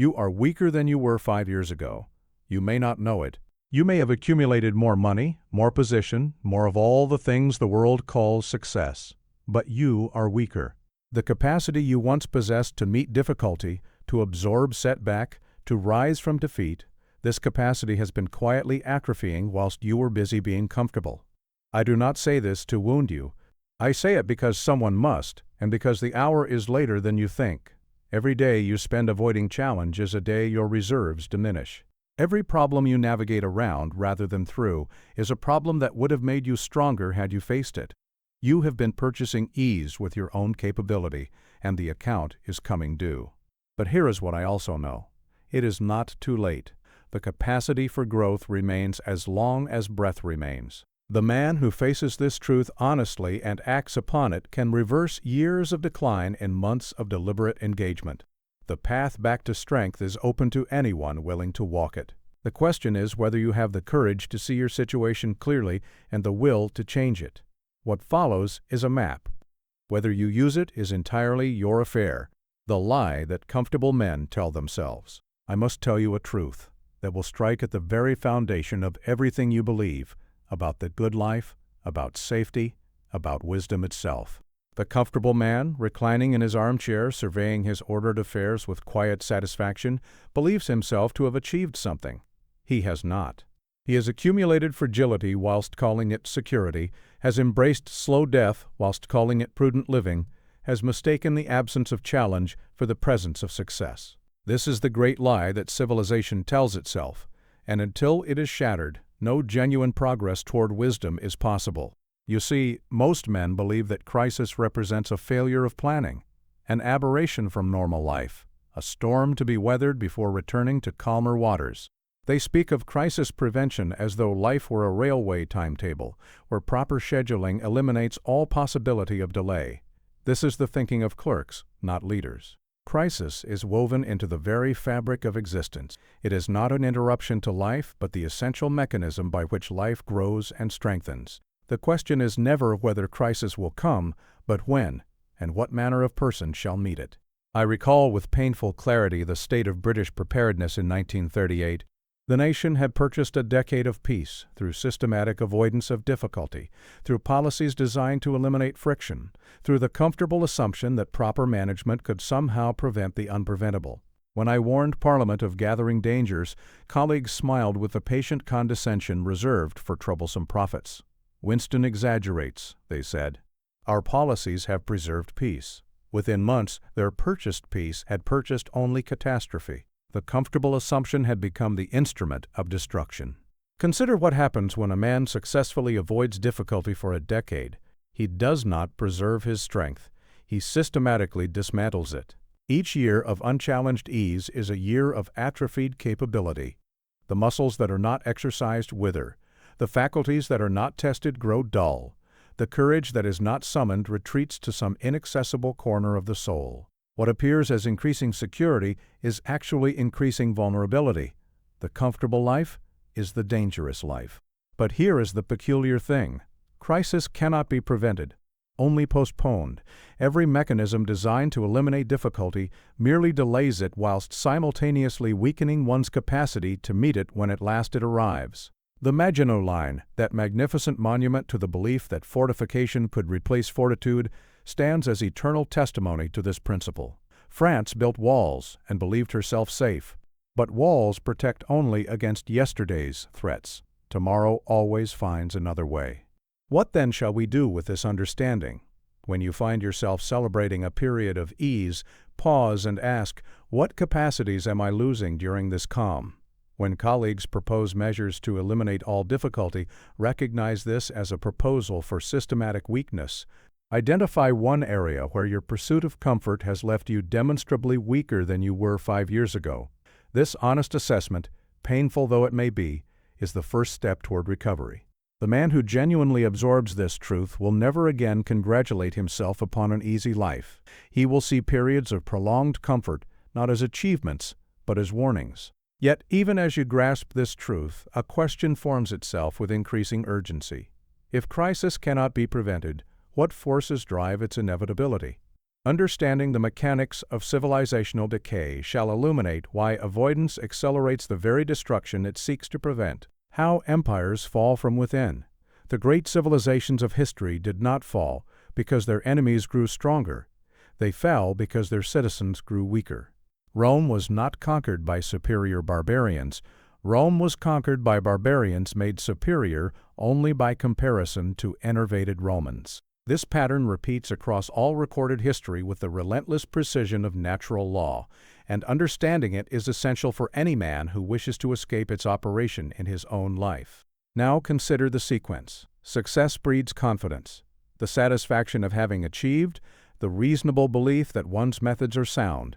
You are weaker than you were 5 years ago. You may not know it. You may have accumulated more money, more position, more of all the things the world calls success. But you are weaker. The capacity you once possessed to meet difficulty, to absorb setback, to rise from defeat, this capacity has been quietly atrophying whilst you were busy being comfortable. I do not say this to wound you. I say it because someone must, and because the hour is later than you think. Every day you spend avoiding challenge is a day your reserves diminish. Every problem you navigate around rather than through is a problem that would have made you stronger had you faced it. You have been purchasing ease with your own capability, and the account is coming due. But here is what I also know. It is not too late. The capacity for growth remains as long as breath remains. The man who faces this truth honestly and acts upon it can reverse years of decline in months of deliberate engagement. The path back to strength is open to anyone willing to walk it. The question is whether you have the courage to see your situation clearly and the will to change it. What follows is a map. Whether you use it is entirely your affair, the lie that comfortable men tell themselves. I must tell you a truth that will strike at the very foundation of everything you believe about the good life, about safety, about wisdom itself. The comfortable man, reclining in his armchair, surveying his ordered affairs with quiet satisfaction, believes himself to have achieved something. He has not. He has accumulated fragility whilst calling it security, has embraced slow death whilst calling it prudent living, has mistaken the absence of challenge for the presence of success. This is the great lie that civilization tells itself, and until it is shattered, no genuine progress toward wisdom is possible. You see, most men believe that crisis represents a failure of planning, an aberration from normal life, a storm to be weathered before returning to calmer waters. They speak of crisis prevention as though life were a railway timetable, where proper scheduling eliminates all possibility of delay. This is the thinking of clerks, not leaders. Crisis is woven into the very fabric of existence. It is not an interruption to life, but the essential mechanism by which life grows and strengthens. The question is never whether crisis will come, but when, and what manner of person shall meet it. I recall with painful clarity the state of British preparedness in 1938. The nation had purchased a decade of peace through systematic avoidance of difficulty, through policies designed to eliminate friction, through the comfortable assumption that proper management could somehow prevent the unpreventable. When I warned Parliament of gathering dangers, colleagues smiled with the patient condescension reserved for troublesome prophets. Winston exaggerates, they said. Our policies have preserved peace. Within months, their purchased peace had purchased only catastrophe. The comfortable assumption had become the instrument of destruction. Consider what happens when a man successfully avoids difficulty for a decade. He does not preserve his strength. He systematically dismantles it. Each year of unchallenged ease is a year of atrophied capability. The muscles that are not exercised wither. The faculties that are not tested grow dull. The courage that is not summoned retreats to some inaccessible corner of the soul. What appears as increasing security is actually increasing vulnerability. The comfortable life is the dangerous life. But here is the peculiar thing. Crisis cannot be prevented, only postponed. Every mechanism designed to eliminate difficulty merely delays it whilst simultaneously weakening one's capacity to meet it when at last it arrives. The Maginot Line, that magnificent monument to the belief that fortification could replace fortitude, stands as eternal testimony to this principle. France built walls and believed herself safe. But walls protect only against yesterday's threats. Tomorrow always finds another way. What then shall we do with this understanding? When you find yourself celebrating a period of ease, pause and ask, what capacities am I losing during this calm? When colleagues propose measures to eliminate all difficulty, recognize this as a proposal for systematic weakness. Identify one area where your pursuit of comfort has left you demonstrably weaker than you were 5 years ago. This honest assessment, painful though it may be, is the first step toward recovery. The man who genuinely absorbs this truth will never again congratulate himself upon an easy life. He will see periods of prolonged comfort not as achievements, but as warnings. Yet, even as you grasp this truth, a question forms itself with increasing urgency. If crisis cannot be prevented, what forces drive its inevitability? Understanding the mechanics of civilizational decay shall illuminate why avoidance accelerates the very destruction it seeks to prevent. How empires fall from within. The great civilizations of history did not fall because their enemies grew stronger. They fell because their citizens grew weaker. Rome was not conquered by superior barbarians. Rome was conquered by barbarians made superior only by comparison to enervated Romans. This pattern repeats across all recorded history with the relentless precision of natural law, and understanding it is essential for any man who wishes to escape its operation in his own life. Now consider the sequence. Success breeds confidence, the satisfaction of having achieved, the reasonable belief that one's methods are sound.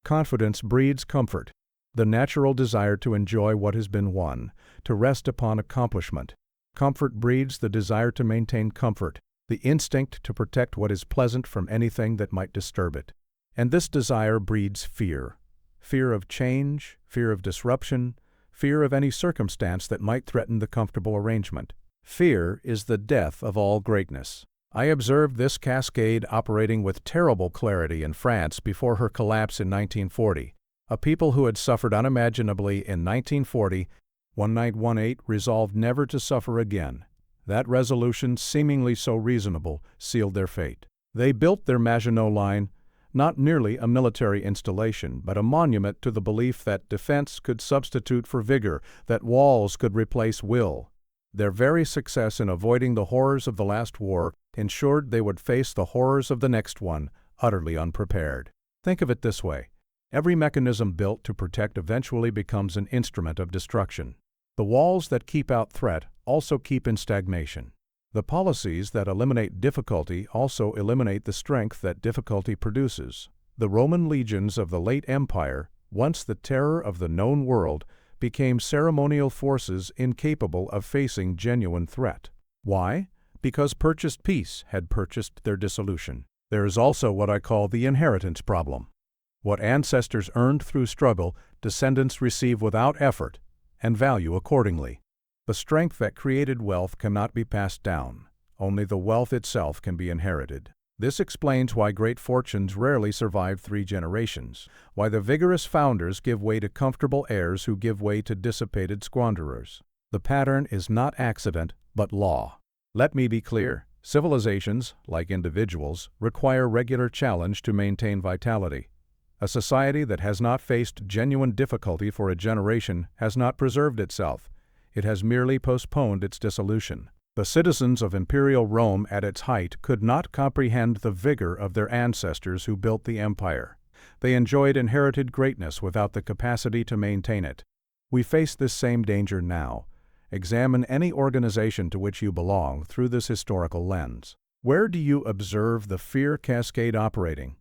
Confidence breeds comfort, the natural desire to enjoy what has been won, to rest upon accomplishment. Comfort breeds the desire to maintain comfort, the instinct to protect what is pleasant from anything that might disturb it. And this desire breeds fear. Fear of change, fear of disruption, fear of any circumstance that might threaten the comfortable arrangement. Fear is the death of all greatness. I observed this cascade operating with terrible clarity in France before her collapse in 1940. A people who had suffered unimaginably in 1940, 1918, resolved never to suffer again. That resolution, seemingly so reasonable, sealed their fate. They built their Maginot Line, not merely a military installation, but a monument to the belief that defense could substitute for vigor, that walls could replace will. Their very success in avoiding the horrors of the last war ensured they would face the horrors of the next one, utterly unprepared. Think of it this way. Every mechanism built to protect eventually becomes an instrument of destruction. The walls that keep out threat also keep in stagnation. The policies that eliminate difficulty also eliminate the strength that difficulty produces. The Roman legions of the late Empire, once the terror of the known world, became ceremonial forces incapable of facing genuine threat. Why? Because purchased peace had purchased their dissolution. There is also what I call the inheritance problem. What ancestors earned through struggle, descendants receive without effort, and value accordingly. The strength that created wealth cannot be passed down. Only the wealth itself can be inherited. This explains why great fortunes rarely survive 3 generations, why the vigorous founders give way to comfortable heirs who give way to dissipated squanderers. The pattern is not accident, but law. Let me be clear. Civilizations, like individuals, require regular challenge to maintain vitality. A society that has not faced genuine difficulty for a generation has not preserved itself. It has merely postponed its dissolution. The citizens of imperial Rome at its height could not comprehend the vigor of their ancestors who built the empire. They enjoyed inherited greatness without the capacity to maintain it. We face this same danger now. Examine any organization to which you belong through this historical lens. Where do you observe the fear cascade operating?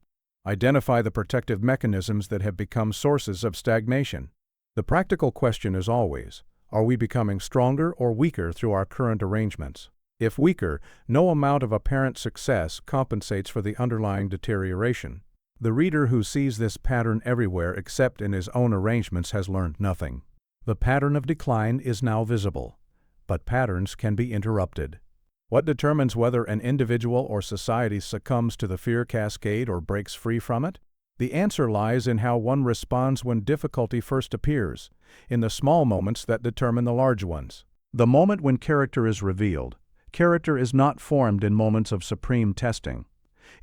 Identify the protective mechanisms that have become sources of stagnation. The practical question is always, are we becoming stronger or weaker through our current arrangements? If weaker, no amount of apparent success compensates for the underlying deterioration. The reader who sees this pattern everywhere except in his own arrangements has learned nothing. The pattern of decline is now visible, but patterns can be interrupted. What determines whether an individual or society succumbs to the fear cascade or breaks free from it? The answer lies in how one responds when difficulty first appears, in the small moments that determine the large ones. The moment when character is revealed. Character is not formed in moments of supreme testing.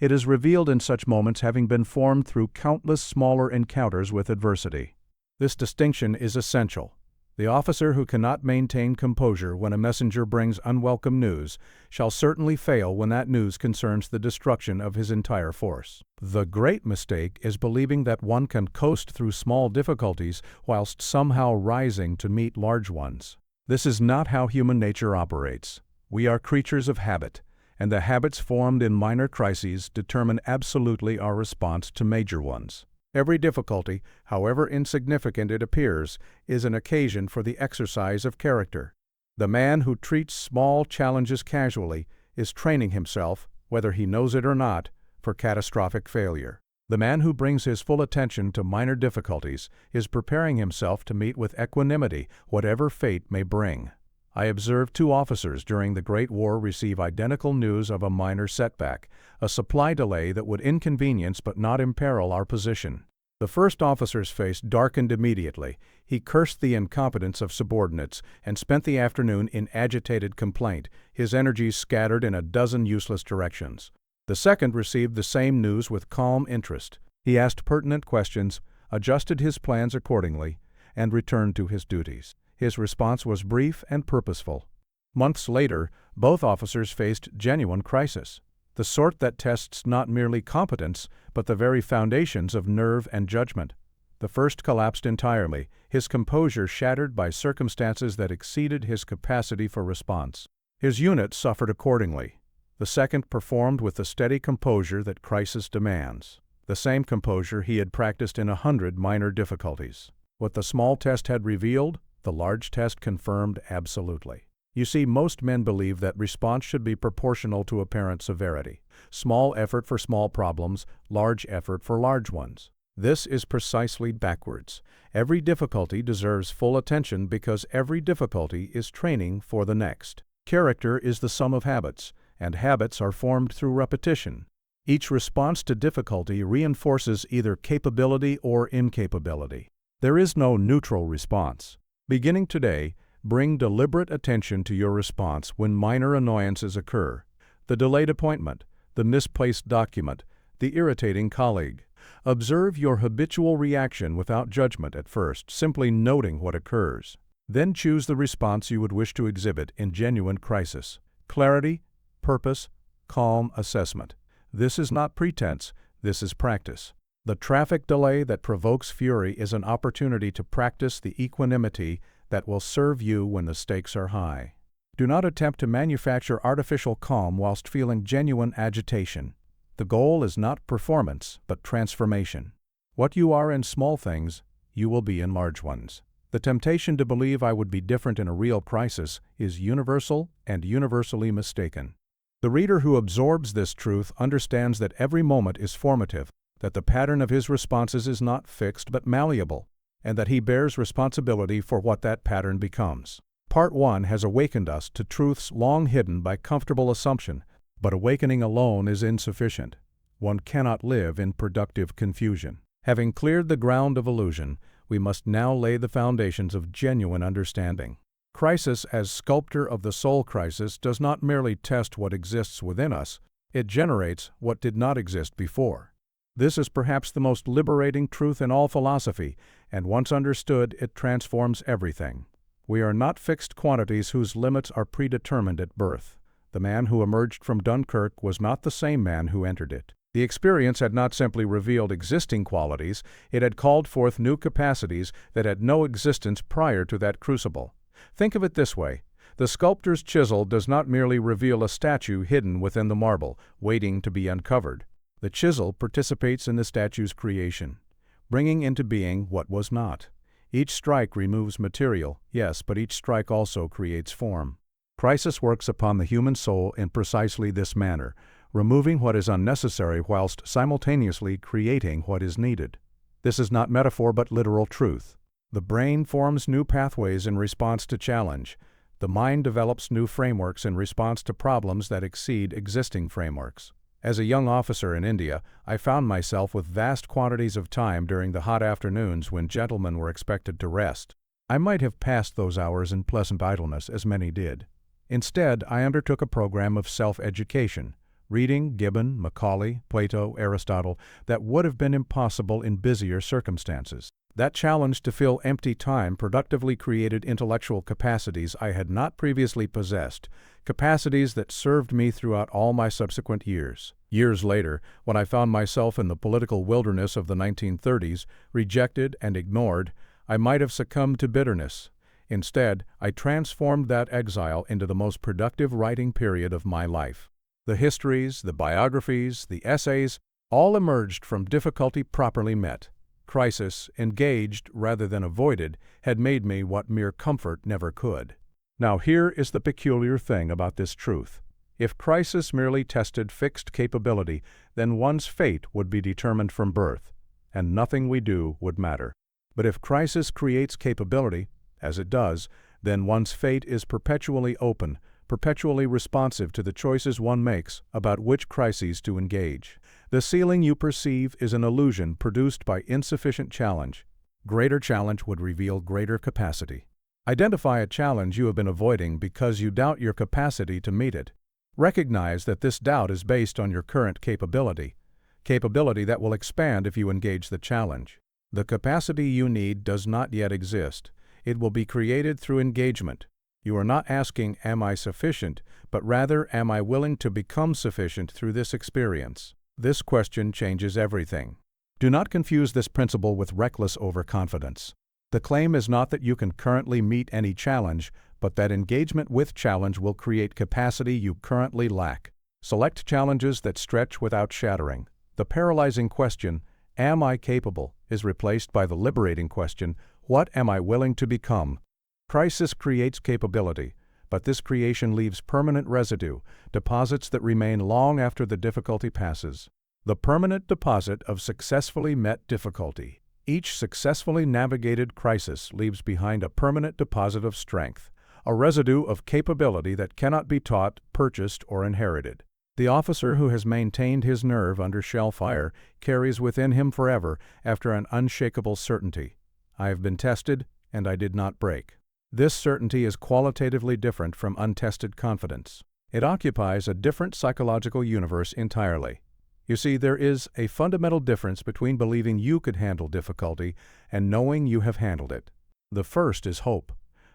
It is revealed in such moments having been formed through countless smaller encounters with adversity. This distinction is essential. The officer who cannot maintain composure when a messenger brings unwelcome news shall certainly fail when that news concerns the destruction of his entire force. The great mistake is believing that one can coast through small difficulties whilst somehow rising to meet large ones. This is not how human nature operates. We are creatures of habit, and the habits formed in minor crises determine absolutely our response to major ones. Every difficulty, however insignificant it appears, is an occasion for the exercise of character. The man who treats small challenges casually is training himself, whether he knows it or not, for catastrophic failure. The man who brings his full attention to minor difficulties is preparing himself to meet with equanimity whatever fate may bring. I observed two officers during the Great War receive identical news of a minor setback, a supply delay that would inconvenience but not imperil our position. The first officer's face darkened immediately. He cursed the incompetence of subordinates and spent the afternoon in agitated complaint, his energies scattered in a dozen useless directions. The second received the same news with calm interest. He asked pertinent questions, adjusted his plans accordingly, and returned to his duties. His response was brief and purposeful. Months later, both officers faced genuine crisis, the sort that tests not merely competence, but the very foundations of nerve and judgment. The first collapsed entirely, his composure shattered by circumstances that exceeded his capacity for response. His unit suffered accordingly. The second performed with the steady composure that crisis demands, the same composure he had practiced in 100 minor difficulties. What the small test had revealed, the large test confirmed absolutely. You see, most men believe that response should be proportional to apparent severity. Small effort for small problems, large effort for large ones. This is precisely backwards. Every difficulty deserves full attention because every difficulty is training for the next. Character is the sum of habits, and habits are formed through repetition. Each response to difficulty reinforces either capability or incapability. There is no neutral response. Beginning today, bring deliberate attention to your response when minor annoyances occur. The delayed appointment, the misplaced document, the irritating colleague. Observe your habitual reaction without judgment at first, simply noting what occurs. Then choose the response you would wish to exhibit in genuine crisis. Clarity, purpose, calm assessment. This is not pretense, this is practice. The traffic delay that provokes fury is an opportunity to practice the equanimity that will serve you when the stakes are high. Do not attempt to manufacture artificial calm whilst feeling genuine agitation. The goal is not performance, but transformation. What you are in small things, you will be in large ones. The temptation to believe I would be different in a real crisis is universal and universally mistaken. The reader who absorbs this truth understands that every moment is formative, that the pattern of his responses is not fixed but malleable, and that he bears responsibility for what that pattern becomes. Part 1 has awakened us to truths long hidden by comfortable assumption, but awakening alone is insufficient. One cannot live in productive confusion. Having cleared the ground of illusion, we must now lay the foundations of genuine understanding. Crisis as sculptor of the soul crisis does not merely test what exists within us, it generates what did not exist before. This is perhaps the most liberating truth in all philosophy, and once understood, it transforms everything. We are not fixed quantities whose limits are predetermined at birth. The man who emerged from Dunkirk was not the same man who entered it. The experience had not simply revealed existing qualities, it had called forth new capacities that had no existence prior to that crucible. Think of it this way. The sculptor's chisel does not merely reveal a statue hidden within the marble, waiting to be uncovered. The chisel participates in the statue's creation, bringing into being what was not. Each strike removes material, yes, but each strike also creates form. Crisis works upon the human soul in precisely this manner, removing what is unnecessary whilst simultaneously creating what is needed. This is not metaphor but literal truth. The brain forms new pathways in response to challenge. The mind develops new frameworks in response to problems that exceed existing frameworks. As a young officer in India, I found myself with vast quantities of time during the hot afternoons when gentlemen were expected to rest. I might have passed those hours in pleasant idleness, as many did. Instead, I undertook a program of self-education, reading Gibbon, Macaulay, Plato, Aristotle, that would have been impossible in busier circumstances. That challenge to fill empty time productively created intellectual capacities I had not previously possessed, capacities that served me throughout all my subsequent years. Years later, when I found myself in the political wilderness of the 1930s, rejected and ignored, I might have succumbed to bitterness. Instead, I transformed that exile into the most productive writing period of my life. The histories, the biographies, the essays, all emerged from difficulty properly met. Crisis, engaged rather than avoided, had made me what mere comfort never could. Now here is the peculiar thing about this truth. If crisis merely tested fixed capability, then one's fate would be determined from birth, and nothing we do would matter. But if crisis creates capability, as it does, then one's fate is perpetually open, perpetually responsive to the choices one makes about which crises to engage. The ceiling you perceive is an illusion produced by insufficient challenge. Greater challenge would reveal greater capacity. Identify a challenge you have been avoiding because you doubt your capacity to meet it. Recognize that this doubt is based on your current capability that will expand if you engage the challenge. The capacity you need does not yet exist. It will be created through engagement. You are not asking, "Am I sufficient?" but rather, "Am I willing to become sufficient through this experience?" This question changes everything. Do not confuse this principle with reckless overconfidence. The claim is not that you can currently meet any challenge, but that engagement with challenge will create capacity you currently lack. Select challenges that stretch without shattering. The paralyzing question, "Am I capable?" is replaced by the liberating question, "What am I willing to become?" Crisis creates capability, but this creation leaves permanent residue, deposits that remain long after the difficulty passes. The permanent deposit of successfully met difficulty. Each successfully navigated crisis leaves behind a permanent deposit of strength, a residue of capability that cannot be taught, purchased, or inherited. The officer who has maintained his nerve under shell fire carries within him forever, after an unshakable certainty. I have been tested, and I did not break. This certainty is qualitatively different from untested confidence. It occupies a different psychological universe entirely. You see, there is a fundamental difference between believing you could handle difficulty and knowing you have handled it. The first is hope.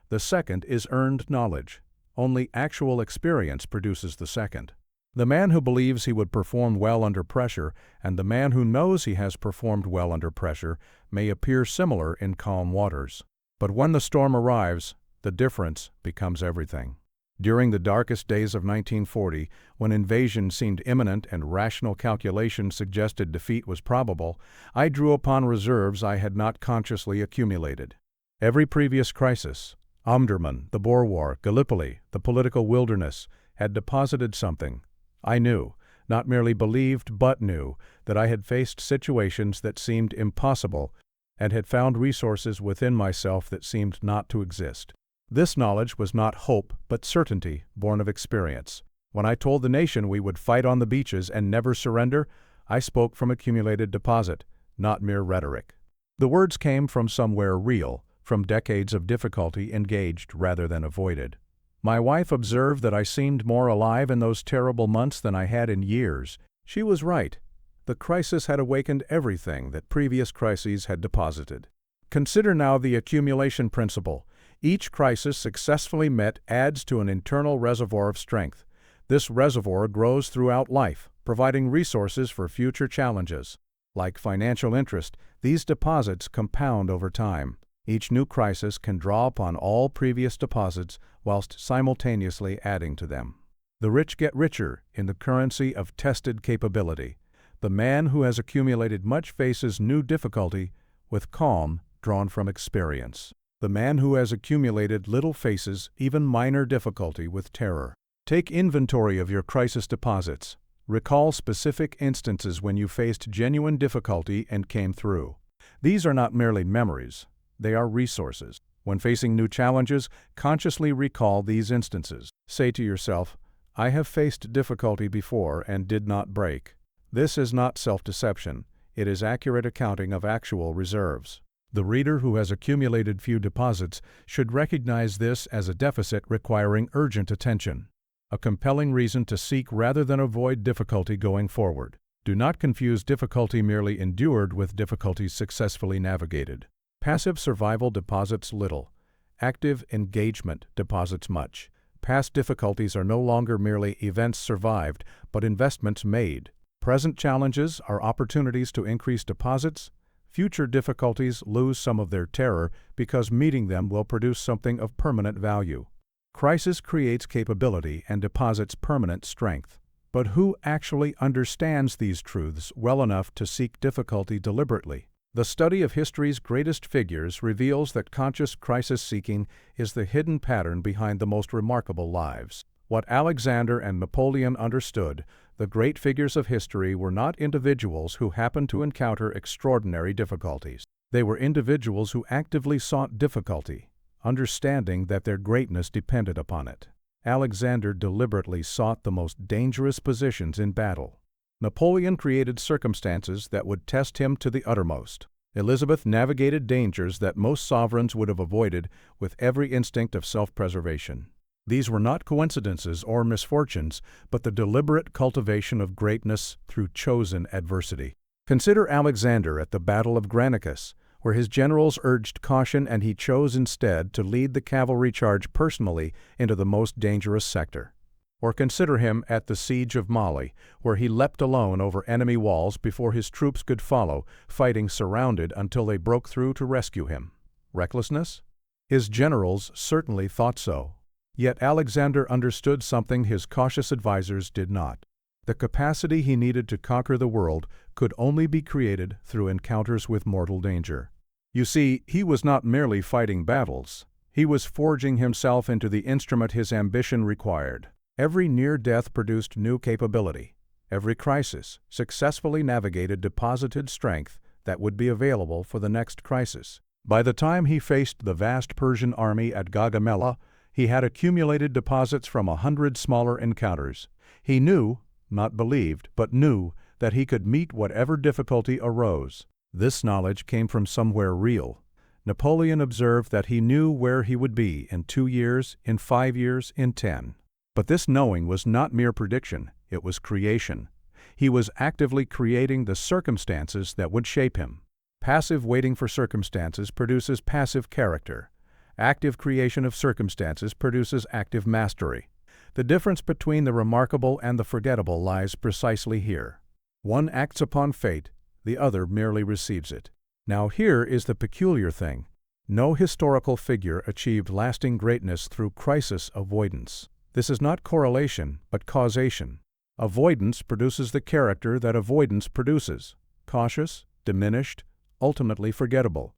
The second is earned knowledge. Only actual experience produces the second. The man who believes he would perform well under pressure and the man who knows he has performed well under pressure may appear similar in calm waters. But when the storm arrives, the difference becomes everything. During the darkest days of 1940, when invasion seemed imminent and rational calculation suggested defeat was probable, I drew upon reserves I had not consciously accumulated. Every previous crisis, Omdurman, the Boer War, Gallipoli, the political wilderness, had deposited something. I knew, not merely believed but knew, that I had faced situations that seemed impossible and had found resources within myself that seemed not to exist. This knowledge was not hope, but certainty, born of experience. When I told the nation we would fight on the beaches and never surrender, I spoke from accumulated deposit, not mere rhetoric. The words came from somewhere real, from decades of difficulty engaged rather than avoided. My wife observed that I seemed more alive in those terrible months than I had in years. She was right. The crisis had awakened everything that previous crises had deposited. Consider now the accumulation principle. Each crisis successfully met adds to an internal reservoir of strength. This reservoir grows throughout life, providing resources for future challenges. Like financial interest, these deposits compound over time. Each new crisis can draw upon all previous deposits whilst simultaneously adding to them. The rich get richer in the currency of tested capability. The man who has accumulated much faces new difficulty with calm drawn from experience. The man who has accumulated little faces even minor difficulty with terror. Take inventory of your crisis deposits. Recall specific instances when you faced genuine difficulty and came through. These are not merely memories, they are resources. When facing new challenges, consciously recall these instances. Say to yourself, "I have faced difficulty before and did not break." This is not self-deception, it is accurate accounting of actual reserves. The reader who has accumulated few deposits should recognize this as a deficit requiring urgent attention, a compelling reason to seek rather than avoid difficulty going forward. Do not confuse difficulty merely endured with difficulties successfully navigated. Passive survival deposits little. Active engagement deposits much. Past difficulties are no longer merely events survived, but investments made. Present challenges are opportunities to increase deposits. Future difficulties lose some of their terror because meeting them will produce something of permanent value. Crisis creates capability and deposits permanent strength. But who actually understands these truths well enough to seek difficulty deliberately? The study of history's greatest figures reveals that conscious crisis-seeking is the hidden pattern behind the most remarkable lives. What Alexander and Napoleon understood, the great figures of history were not individuals who happened to encounter extraordinary difficulties. They were individuals who actively sought difficulty. understanding that their greatness depended upon it. Alexander deliberately sought the most dangerous positions in battle. Napoleon created circumstances that would test him to the uttermost. Elizabeth navigated dangers that most sovereigns would have avoided with every instinct of self-preservation. These were not coincidences or misfortunes, but the deliberate cultivation of greatness through chosen adversity. Consider Alexander at the Battle of Granicus, where his generals urged caution and he chose instead to lead the cavalry charge personally into the most dangerous sector. Or consider him at the Siege of Mali, where he leapt alone over enemy walls before his troops could follow, fighting surrounded until they broke through to rescue him. Recklessness? His generals certainly thought so. Yet Alexander understood something his cautious advisers did not. The capacity he needed to conquer the world could only be created through encounters with mortal danger. You see, he was not merely fighting battles. He was forging himself into the instrument his ambition required. Every near death produced new capability. Every crisis, successfully navigated, deposited strength that would be available for the next crisis. By the time he faced the vast Persian army at Gaugamela, he had accumulated deposits from 100 smaller encounters. He knew, not believed, but knew that he could meet whatever difficulty arose. This knowledge came from somewhere real. Napoleon observed that he knew where he would be in 2 years, in 5 years, in 10. But this knowing was not mere prediction, it was creation. He was actively creating the circumstances that would shape him. Passive waiting for circumstances produces passive character. Active creation of circumstances produces active mastery. The difference between the remarkable and the forgettable lies precisely here. One acts upon fate, the other merely receives it. Now here is the peculiar thing. No historical figure achieved lasting greatness through crisis avoidance. This is not correlation, but causation. Avoidance produces the character that avoidance produces. Cautious, diminished, ultimately forgettable.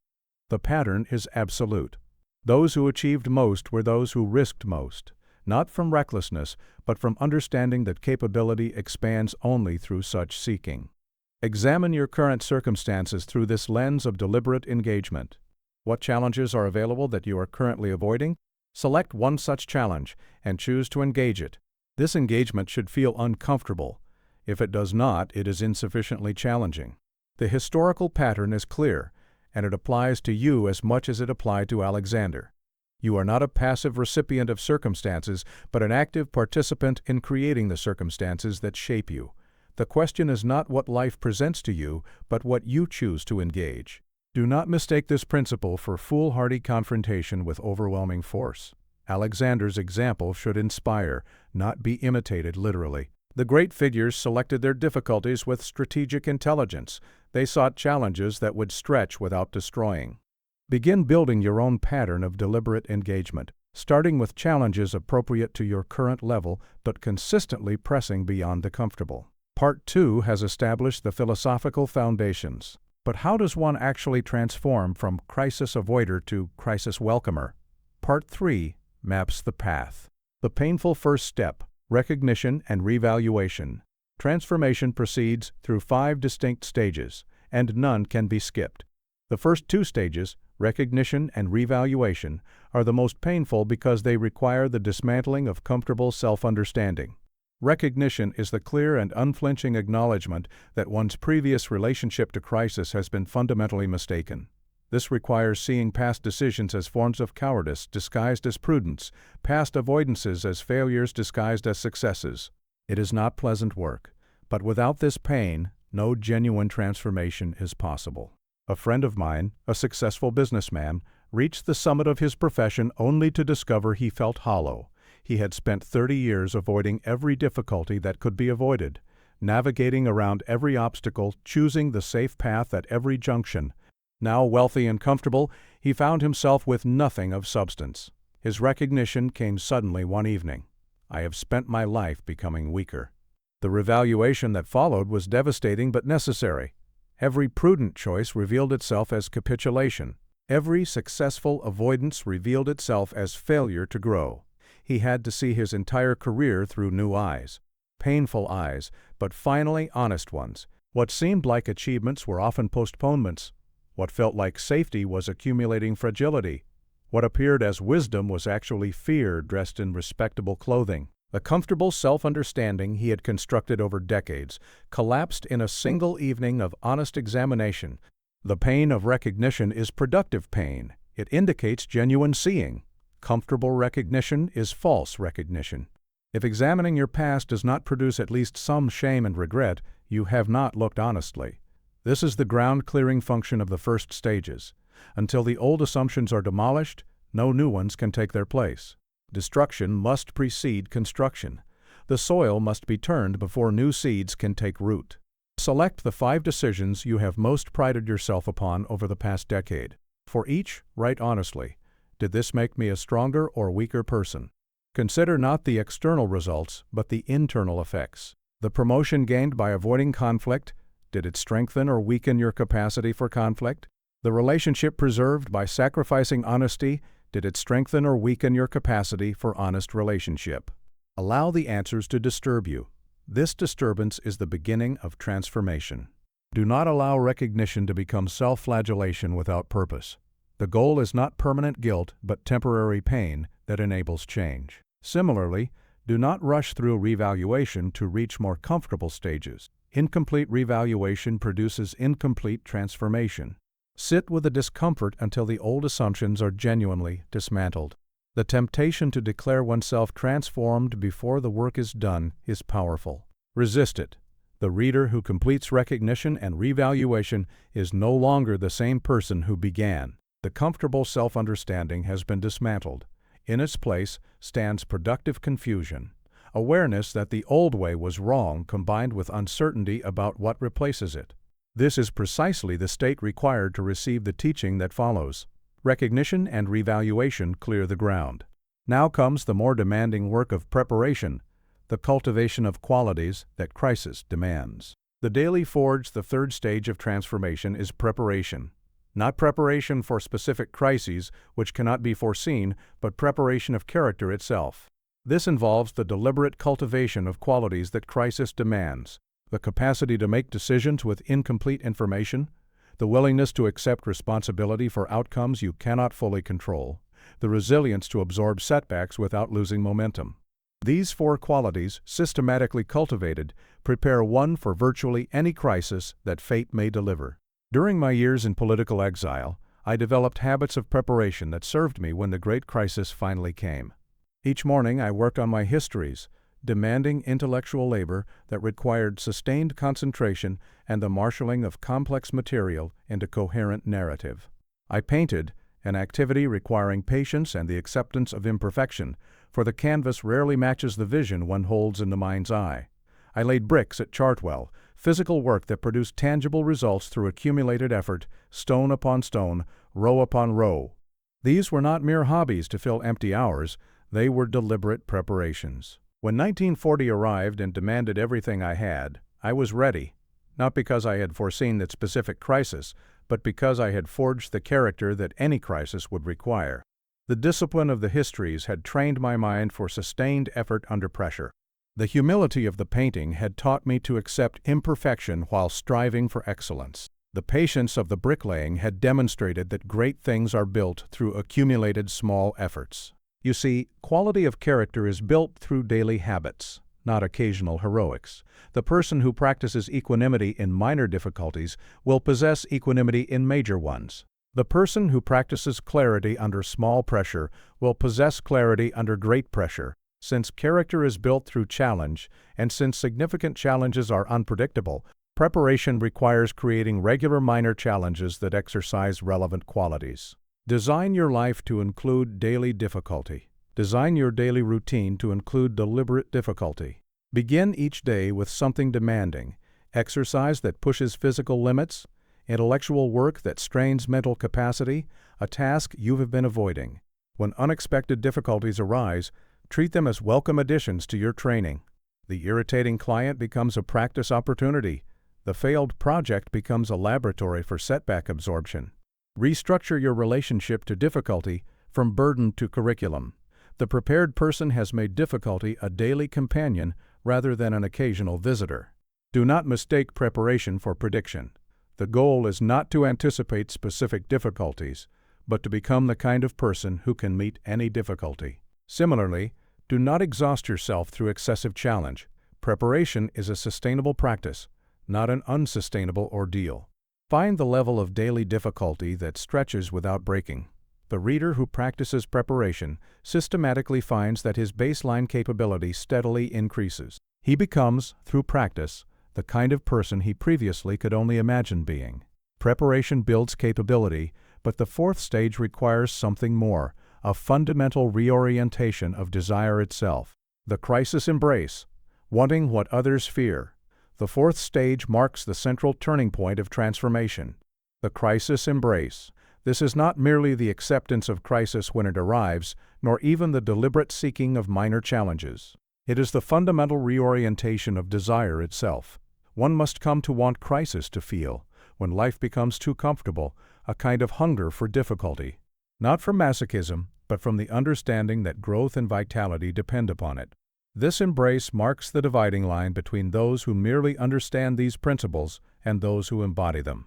The pattern is absolute. Those who achieved most were those who risked most, not from recklessness, but from understanding that capability expands only through such seeking. Examine your current circumstances through this lens of deliberate engagement. What challenges are available that you are currently avoiding? Select one such challenge and choose to engage it. This engagement should feel uncomfortable. If it does not, it is insufficiently challenging. The historical pattern is clear, and it applies to you as much as it applied to Alexander. You are not a passive recipient of circumstances, but an active participant in creating the circumstances that shape you. The question is not what life presents to you, but what you choose to engage. Do not mistake this principle for foolhardy confrontation with overwhelming force. Alexander's example should inspire, not be imitated literally. The great figures selected their difficulties with strategic intelligence. They sought challenges that would stretch without destroying. Begin building your own pattern of deliberate engagement, starting with challenges appropriate to your current level, but consistently pressing beyond the comfortable. Part 2 has established the philosophical foundations. But how does one actually transform from crisis avoider to crisis welcomer? Part 3 maps the path. The painful first step, recognition and revaluation. Transformation proceeds through 5 distinct stages, and none can be skipped. The first 2 stages, recognition and revaluation, are the most painful because they require the dismantling of comfortable self-understanding. Recognition is the clear and unflinching acknowledgement that one's previous relationship to crisis has been fundamentally mistaken. This requires seeing past decisions as forms of cowardice disguised as prudence, past avoidances as failures disguised as successes. It is not pleasant work, but without this pain, no genuine transformation is possible. A friend of mine, a successful businessman, reached the summit of his profession only to discover he felt hollow. He had spent 30 years avoiding every difficulty that could be avoided, navigating around every obstacle, choosing the safe path at every junction. Now wealthy and comfortable, he found himself with nothing of substance. His recognition came suddenly one evening. I have spent my life becoming weaker. The revaluation that followed was devastating but necessary. Every prudent choice revealed itself as capitulation. Every successful avoidance revealed itself as failure to grow. He had to see his entire career through new eyes. Painful eyes, but finally honest ones. What seemed like achievements were often postponements. What felt like safety was accumulating fragility. What appeared as wisdom was actually fear dressed in respectable clothing. The comfortable self-understanding he had constructed over decades collapsed in a single evening of honest examination. The pain of recognition is productive pain. It indicates genuine seeing. Comfortable recognition is false recognition. If examining your past does not produce at least some shame and regret, you have not looked honestly. This is the ground-clearing function of the first stages. Until the old assumptions are demolished, no new ones can take their place. Destruction must precede construction. The soil must be turned before new seeds can take root. Select the 5 decisions you have most prided yourself upon over the past decade. For each, write honestly, did this make me a stronger or weaker person? Consider not the external results, but the internal effects. The promotion gained by avoiding conflict, did it strengthen or weaken your capacity for conflict? The relationship preserved by sacrificing honesty, did it strengthen or weaken your capacity for honest relationship? Allow the answers to disturb you. This disturbance is the beginning of transformation. Do not allow recognition to become self-flagellation without purpose. The goal is not permanent guilt, but temporary pain that enables change. Similarly, do not rush through revaluation to reach more comfortable stages. Incomplete revaluation produces incomplete transformation. Sit with the discomfort until the old assumptions are genuinely dismantled. The temptation to declare oneself transformed before the work is done is powerful. Resist it. The reader who completes recognition and revaluation is no longer the same person who began. The comfortable self-understanding has been dismantled. In its place stands productive confusion, awareness that the old way was wrong combined with uncertainty about what replaces it. This is precisely the state required to receive the teaching that follows. Recognition and revaluation clear the ground. Now comes the more demanding work of preparation, the cultivation of qualities that crisis demands. The daily forge, the third stage of transformation, is preparation. Not preparation for specific crises, which cannot be foreseen, but preparation of character itself. This involves the deliberate cultivation of qualities that crisis demands. The capacity to make decisions with incomplete information, the willingness to accept responsibility for outcomes you cannot fully control, the resilience to absorb setbacks without losing momentum. These 4 qualities, systematically cultivated, prepare one for virtually any crisis that fate may deliver. During my years in political exile, I developed habits of preparation that served me when the great crisis finally came. Each morning I worked on my histories, demanding intellectual labor that required sustained concentration and the marshaling of complex material into coherent narrative. I painted, an activity requiring patience and the acceptance of imperfection, for the canvas rarely matches the vision one holds in the mind's eye. I laid bricks at Chartwell, physical work that produced tangible results through accumulated effort, stone upon stone, row upon row. These were not mere hobbies to fill empty hours, they were deliberate preparations. When 1940 arrived and demanded everything I had, I was ready, not because I had foreseen that specific crisis, but because I had forged the character that any crisis would require. The discipline of the histories had trained my mind for sustained effort under pressure. The humility of the painting had taught me to accept imperfection while striving for excellence. The patience of the bricklaying had demonstrated that great things are built through accumulated small efforts. You see, quality of character is built through daily habits, not occasional heroics. The person who practices equanimity in minor difficulties will possess equanimity in major ones. The person who practices clarity under small pressure will possess clarity under great pressure. Since character is built through challenge, and since significant challenges are unpredictable, preparation requires creating regular minor challenges that exercise relevant qualities. Design your life to include daily difficulty. Design your daily routine to include deliberate difficulty. Begin each day with something demanding, exercise that pushes physical limits, intellectual work that strains mental capacity, a task you have been avoiding. When unexpected difficulties arise, treat them as welcome additions to your training. The irritating client becomes a practice opportunity. The failed project becomes a laboratory for setback absorption. Restructure your relationship to difficulty from burden to curriculum. The prepared person has made difficulty a daily companion rather than an occasional visitor. Do not mistake preparation for prediction. The goal is not to anticipate specific difficulties, but to become the kind of person who can meet any difficulty. Similarly, do not exhaust yourself through excessive challenge. Preparation is a sustainable practice, not an unsustainable ordeal. Find the level of daily difficulty that stretches without breaking. The reader who practices preparation systematically finds that his baseline capability steadily increases. He becomes, through practice, the kind of person he previously could only imagine being. Preparation builds capability, but the fourth stage requires something more, a fundamental reorientation of desire itself. The crisis embrace, wanting what others fear. The fourth stage marks the central turning point of transformation. The crisis embrace. This is not merely the acceptance of crisis when it arrives, nor even the deliberate seeking of minor challenges. It is the fundamental reorientation of desire itself. One must come to want crisis to feel, when life becomes too comfortable, a kind of hunger for difficulty. Not from masochism, but from the understanding that growth and vitality depend upon it. This embrace marks the dividing line between those who merely understand these principles and those who embody them.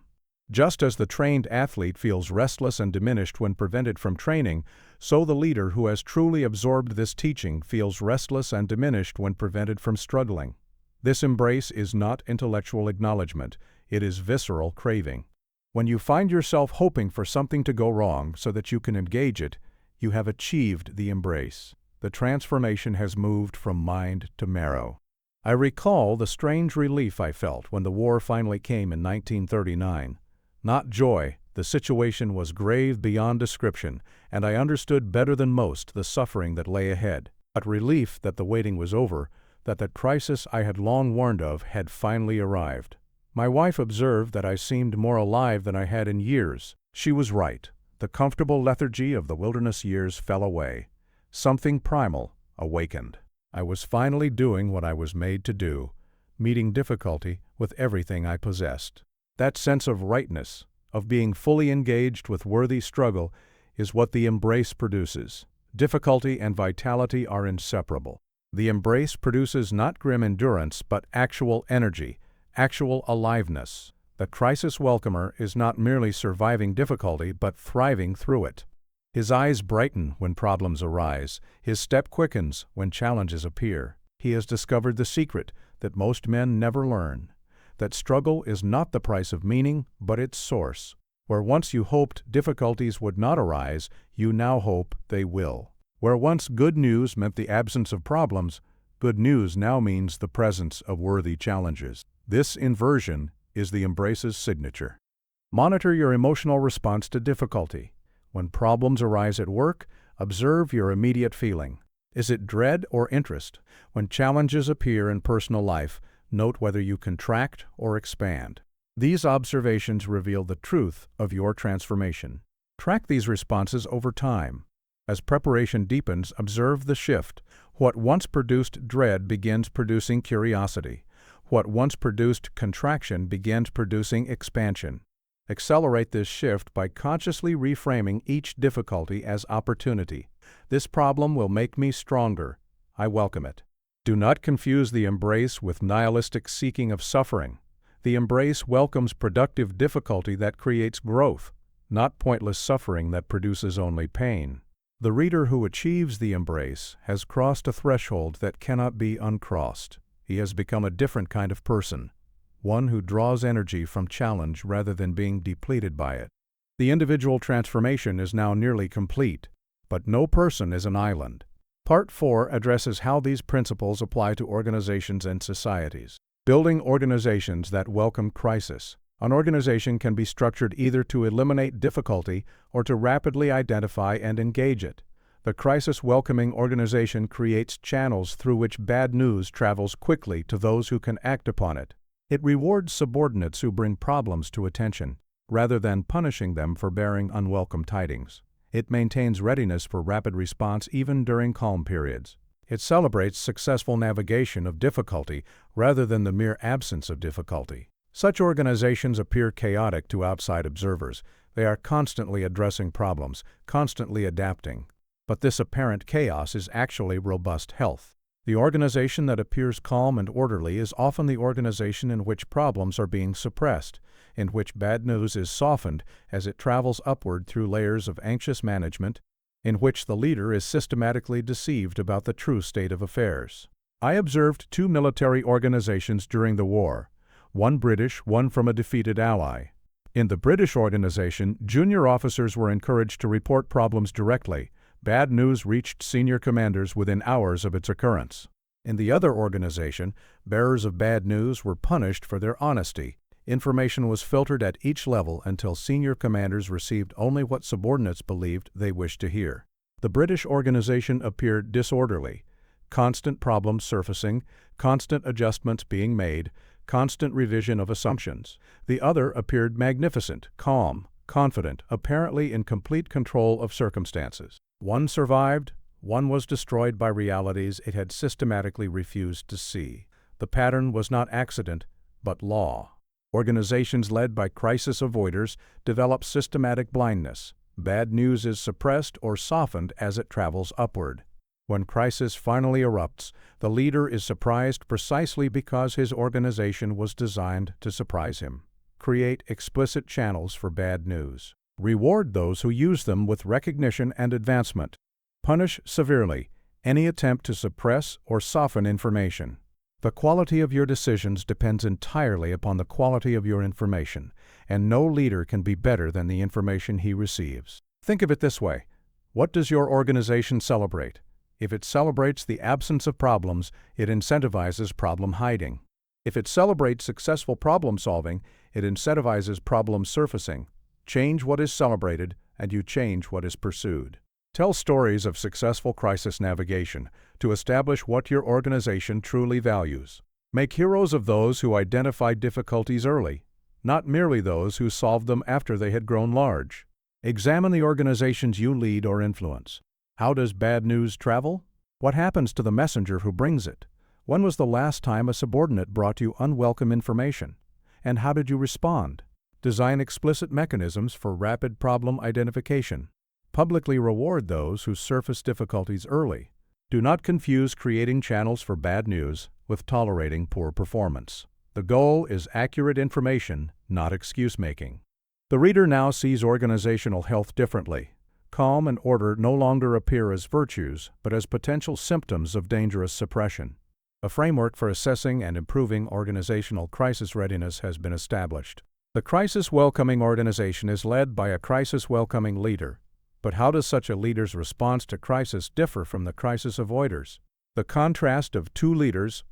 Just as the trained athlete feels restless and diminished when prevented from training, so the leader who has truly absorbed this teaching feels restless and diminished when prevented from struggling. This embrace is not intellectual acknowledgement, it is visceral craving. When you find yourself hoping for something to go wrong so that you can engage it, you have achieved the embrace. The transformation has moved from mind to marrow. I recall the strange relief I felt when the war finally came in 1939. Not joy, the situation was grave beyond description, and I understood better than most the suffering that lay ahead. But relief that the waiting was over, that the crisis I had long warned of had finally arrived. My wife observed that I seemed more alive than I had in years. She was right. The comfortable lethargy of the wilderness years fell away. Something primal awakened. I was finally doing what I was made to do, meeting difficulty with everything I possessed. That sense of rightness, of being fully engaged with worthy struggle, is what the embrace produces. Difficulty and vitality are inseparable. The embrace produces not grim endurance, but actual energy, actual aliveness. The crisis welcomer is not merely surviving difficulty, but thriving through it. His eyes brighten when problems arise. His step quickens when challenges appear. He has discovered the secret that most men never learn, that struggle is not the price of meaning, but its source. Where once you hoped difficulties would not arise, you now hope they will. Where once good news meant the absence of problems, good news now means the presence of worthy challenges. This inversion is the embrace's signature. Monitor your emotional response to difficulty. When problems arise at work, observe your immediate feeling. Is it dread or interest? When challenges appear in personal life, note whether you contract or expand. These observations reveal the truth of your transformation. Track these responses over time. As preparation deepens, observe the shift. What once produced dread begins producing curiosity. What once produced contraction begins producing expansion. Accelerate this shift by consciously reframing each difficulty as opportunity. This problem will make me stronger. I welcome it. Do not confuse the embrace with nihilistic seeking of suffering. The embrace welcomes productive difficulty that creates growth, not pointless suffering that produces only pain. The reader who achieves the embrace has crossed a threshold that cannot be uncrossed. He has become a different kind of person, one who draws energy from challenge rather than being depleted by it. The individual transformation is now nearly complete, but no person is an island. Part 4 addresses how these principles apply to organizations and societies. Building organizations that welcome crisis. An organization can be structured either to eliminate difficulty or to rapidly identify and engage it. The crisis-welcoming organization creates channels through which bad news travels quickly to those who can act upon it. It rewards subordinates who bring problems to attention, rather than punishing them for bearing unwelcome tidings. It maintains readiness for rapid response even during calm periods. It celebrates successful navigation of difficulty rather than the mere absence of difficulty. Such organizations appear chaotic to outside observers. They are constantly addressing problems, constantly adapting. But this apparent chaos is actually robust health. The organization that appears calm and orderly is often the organization in which problems are being suppressed. in which bad news is softened as it travels upward through layers of anxious management, in which the leader is systematically deceived about the true state of affairs. I observed 2 military organizations during the war, one British, one from a defeated ally. In the British organization, junior officers were encouraged to report problems directly. Bad news reached senior commanders within hours of its occurrence. In the other organization, bearers of bad news were punished for their honesty. Information was filtered at each level until senior commanders received only what subordinates believed they wished to hear. The British organization appeared disorderly, constant problems surfacing, constant adjustments being made, constant revision of assumptions. The other appeared magnificent, calm, confident, apparently in complete control of circumstances. One survived, one was destroyed by realities it had systematically refused to see. The pattern was not accident, but law. Organizations led by crisis avoiders develop systematic blindness. Bad news is suppressed or softened as it travels upward. When crisis finally erupts, the leader is surprised precisely because his organization was designed to surprise him. Create explicit channels for bad news. Reward those who use them with recognition and advancement. Punish severely any attempt to suppress or soften information. The quality of your decisions depends entirely upon the quality of your information, and no leader can be better than the information he receives. Think of it this way. What does your organization celebrate? If it celebrates the absence of problems, it incentivizes problem hiding. If it celebrates successful problem solving, it incentivizes problem surfacing. Change what is celebrated, and you change what is pursued. Tell stories of successful crisis navigation to establish what your organization truly values. Make heroes of those who identified difficulties early, not merely those who solved them after they had grown large. Examine the organizations you lead or influence. How does bad news travel? What happens to the messenger who brings it? When was the last time a subordinate brought you unwelcome information? And how did you respond? Design explicit mechanisms for rapid problem identification. Publicly reward those who surface difficulties early. Do not confuse creating channels for bad news with tolerating poor performance. The goal is accurate information, not excuse-making. The reader now sees organizational health differently. Calm and order no longer appear as virtues, but as potential symptoms of dangerous suppression. A framework for assessing and improving organizational crisis readiness has been established. The crisis-welcoming organization is led by a crisis-welcoming leader. But how does such a leader's response to crisis differ from the crisis avoiders? The contrast of two leaders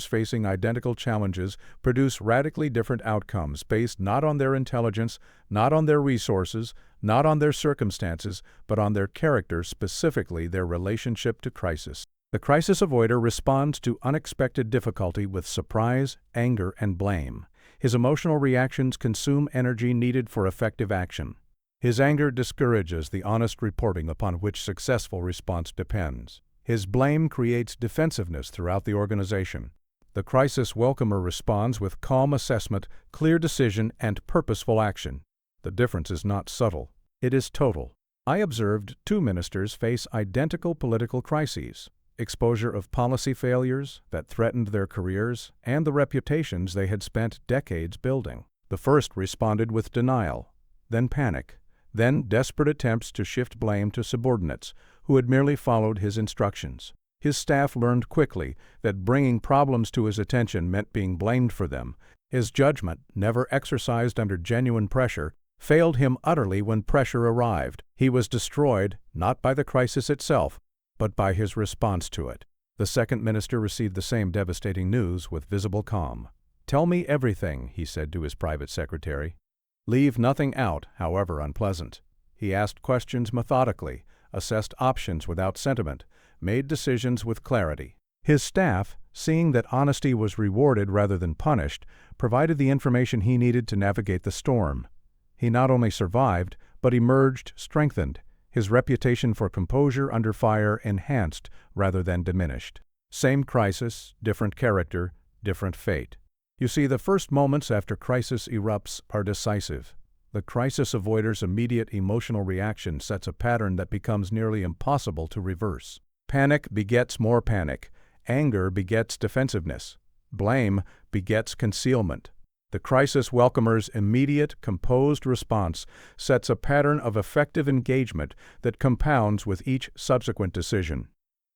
facing identical challenges, produce radically different outcomes based not on their intelligence, not on their resources, not on their circumstances, but on their character, specifically their relationship to crisis. The crisis avoider responds to unexpected difficulty with surprise, anger, and blame. His emotional reactions consume energy needed for effective action. His anger discourages the honest reporting upon which successful response depends. His blame creates defensiveness throughout the organization. The crisis welcomer responds with calm assessment, clear decision, and purposeful action. The difference is not subtle. It is total. I observed 2 ministers face identical political crises, exposure of policy failures that threatened their careers and the reputations they had spent decades building. The first responded with denial, then panic, then desperate attempts to shift blame to subordinates who had merely followed his instructions. His staff learned quickly that bringing problems to his attention meant being blamed for them. His judgment, never exercised under genuine pressure, failed him utterly when pressure arrived. He was destroyed not by the crisis itself, but by his response to it. The second minister received the same devastating news with visible calm. "Tell me everything," he said to his private secretary. "Leave nothing out, however unpleasant." He asked questions methodically, assessed options without sentiment, made decisions with clarity. His staff, seeing that honesty was rewarded rather than punished, provided the information he needed to navigate the storm. He not only survived, but emerged strengthened, his reputation for composure under fire enhanced rather than diminished. Same crisis, different character, different fate. You see, the first moments after crisis erupts are decisive. The crisis avoider's immediate emotional reaction sets a pattern that becomes nearly impossible to reverse. Panic begets more panic. Anger begets defensiveness. Blame begets concealment. The crisis welcomer's immediate, composed response sets a pattern of effective engagement that compounds with each subsequent decision.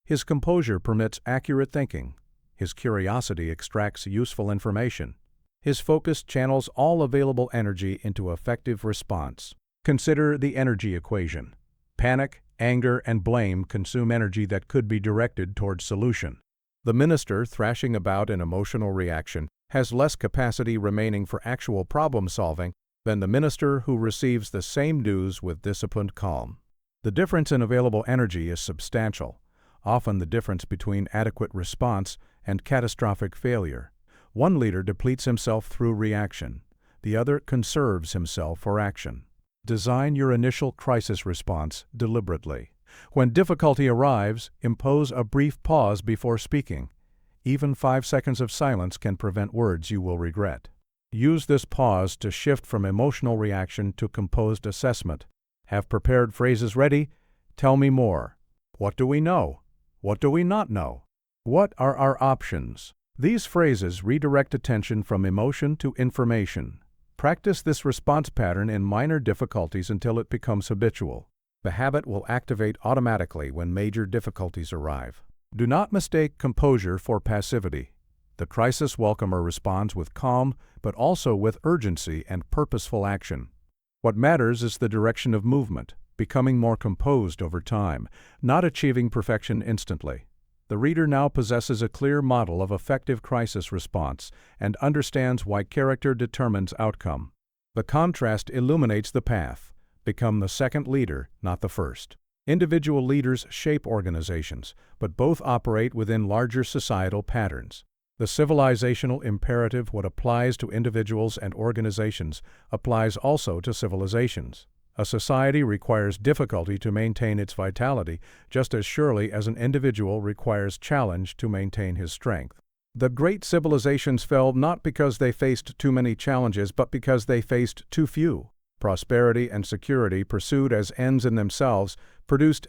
His composure permits accurate thinking. His curiosity extracts useful information. His focus channels all available energy into effective response. Consider the energy equation. Panic, anger, and blame consume energy that could be directed towards solution. The minister, thrashing about in emotional reaction, has less capacity remaining for actual problem-solving than the minister who receives the same news with disciplined calm. The difference in available energy is substantial, often the difference between adequate response and catastrophic failure. One leader depletes himself through reaction. The other conserves himself for action. Design your initial crisis response deliberately. When difficulty arrives, impose a brief pause before speaking. Even 5 seconds of silence can prevent words you will regret. Use this pause to shift from emotional reaction to composed assessment. Have prepared phrases ready. Tell me more. What do we know? What do we not know? What are our options? These phrases redirect attention from emotion to information. Practice this response pattern in minor difficulties until it becomes habitual. The habit will activate automatically when major difficulties arrive. Do not mistake composure for passivity. The crisis welcomer responds with calm, but also with urgency and purposeful action. What matters is the direction of movement, becoming more composed over time, not achieving perfection instantly. The reader now possesses a clear model of effective crisis response and understands why character determines outcome. The contrast illuminates the path. Become the second leader, not the first. Individual leaders shape organizations, but both operate within larger societal patterns. The civilizational imperative, what applies to individuals and organizations, applies also to civilizations. A society requires difficulty to maintain its vitality, just as surely as an individual requires challenge to maintain his strength. The great civilizations fell not because they faced too many challenges, but because they faced too few. Prosperity and security, pursued as ends in themselves, produced